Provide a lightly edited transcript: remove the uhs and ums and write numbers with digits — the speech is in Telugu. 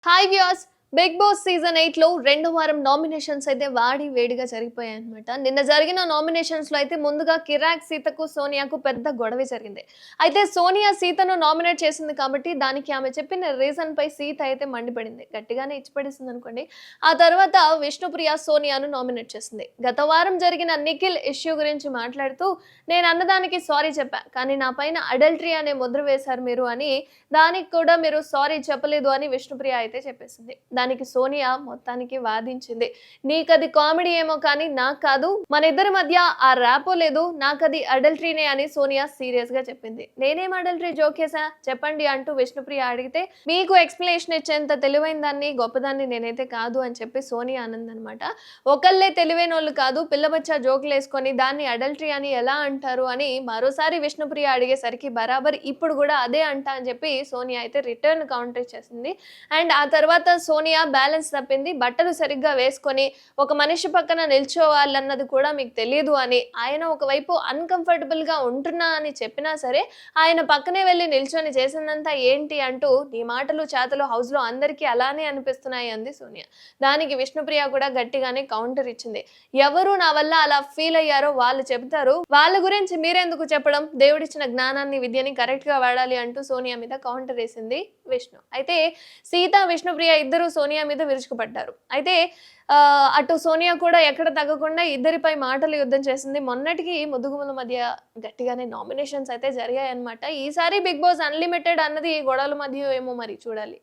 Hi viewers. Bigg Boss season 8 లో రెండో వారం నామినేషన్స్ అయితే వాడి వేడిగా జరిగిపోయాయన్నమాట. నిన్న జరిగిన నామినేషన్స్ లో అయితే ముందుగా కిరాక్ సీతకు, సోనియాకు పెద్ద గొడవే జరిగింది. అయితే సోనియా సీతను నామినేట్ చేసింది కాబట్టి దానికి ఆమె చెప్పిన రీజన్ పై సీత అయితే మండిపడింది. గట్టిగానే ఇచ్చిపడేసింది అనుకోండి. ఆ తర్వాత విష్ణుప్రియ సోనియాను నామినేట్ చేసింది. గత వారం జరిగిన నిఖిల్ ఇష్యూ గురించి మాట్లాడుతూ నేను అన్నదానికి సారీ చెప్పా. కానీ నా పైన అడల్టరీ అనే ముద్ర వేశారు మీరు అని, దానికి కూడా మీరు సారీ చెప్పలేదు అని విష్ణుప్రియ అయితే చెప్పేసింది. దానికి సోనియా మొత్తానికి వాదించింది. నీకది కామెడీ ఏమో కానీ నాకు కాదు. మన ఇద్దరి మధ్య ఆ ర్యాపో లేదు. నాకది అడల్టరీనే అని సోనియా సీరియస్ గా చెప్పింది. నేనేం అడల్టరీ జోకేసా చెప్పండి అంటూ విష్ణుప్రియ అడిగితే మీకు ఎక్స్ప్లెనేషన్ ఇచ్చేంత తెలివైన దాన్ని గొప్పదాన్ని నేనైతే కాదు అని చెప్పి సోనియా అన్నదనమాట. ఒకళ్ళే తెలివైనోళ్ళు కాదు, పిల్లబచ్చా జోకులు వేసుకొని దాన్ని అడల్టరీ అని ఎలా అంటారు అని మరోసారి విష్ణుప్రియ అడిగేసరికి బరాబర్ ఇప్పుడు కూడా అదే అంటా అని చెప్పి సోనియా అయితే రిటర్న్ కౌంటర్ చేసింది. అండ్ ఆ తర్వాత సోనియా బ్యాలెన్స్ తప్పింది. బట్టలు సరిగ్గా వేసుకొని ఒక మనిషి పక్కన నిల్చోవాలన్నది కూడా మీకు తెలియదు అని, ఆయన ఒకవైపు అన్‌కంఫర్టబుల్ గా ఉంటున్నా అని చెప్పినా సరే ఆయన పక్కనే వెళ్లి నిల్చొని చేసిందంతా ఏంటి అంటూ నీ మాటలు చేతలు హౌస్‌లో అందరికీ అలానే అనిపిస్తున్నాయి అంది సోనియా. దానికి విష్ణుప్రియ కూడా గట్టిగానే కౌంటర్ ఇచ్చింది. ఎవరు నా వల్ల అలా ఫీల్ అయ్యారో వాళ్ళు చెబుతారు. వాళ్ళ గురించి మీరెందుకు చెప్పడం? దేవుడిచ్చిన జ్ఞానాన్ని, విద్యని కరెక్ట్ గా వాడాలి అంటూ సోనియా మీద కౌంటర్ వేసింది విష్ణు. అయితే సీత, విష్ణుప్రియ ఇద్దరు సోనియా మీద విరుచుకుపడ్డారు. అయితే అటు సోనియా కూడా ఎక్కడ తగ్గకుండా ఇద్దరిపై మాటల యుద్ధం చేసింది. మొన్నటికి ముద్దుగుమ్మల మధ్య గట్టిగానే నామినేషన్స్ అయితే జరిగాయన్నమాట. ఈసారి బిగ్ బాస్ అన్‌లిమిటెడ్ అన్నది గొడవల మధ్య ఏమో మరి చూడాలి.